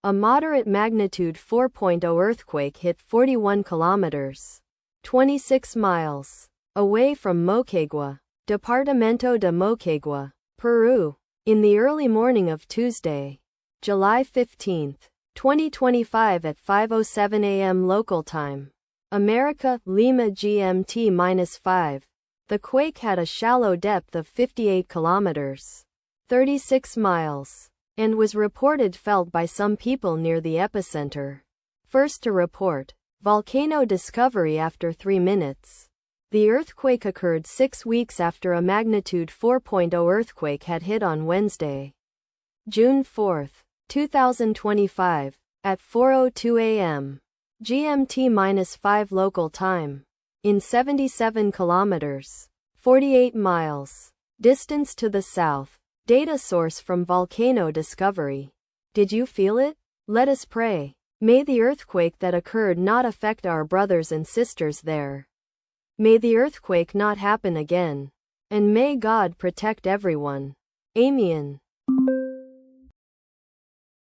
A moderate magnitude 4.0 earthquake hit 41 kilometers, 26 miles, away from Moquegua, Departamento de Moquegua, Peru, in the early morning of Tuesday, July 15, 2025 at 5:07 a.m. local time. America, Lima GMT-5. The quake had a shallow depth of 58 kilometers, 36 miles, and was reported felt by some people near the epicenter. First to report, volcano discovery after 3 minutes. The earthquake occurred 6 weeks after a magnitude 4.0 earthquake had hit on Wednesday, June 4, 2025, at 4:02 a.m. GMT-5 local time, in 77 kilometers, 48 miles, distance to the south. Data source from volcano discovery. Did you feel it? Let us pray. May the earthquake that occurred not affect our brothers and sisters there. May the earthquake not happen again. And may God protect everyone. Amen.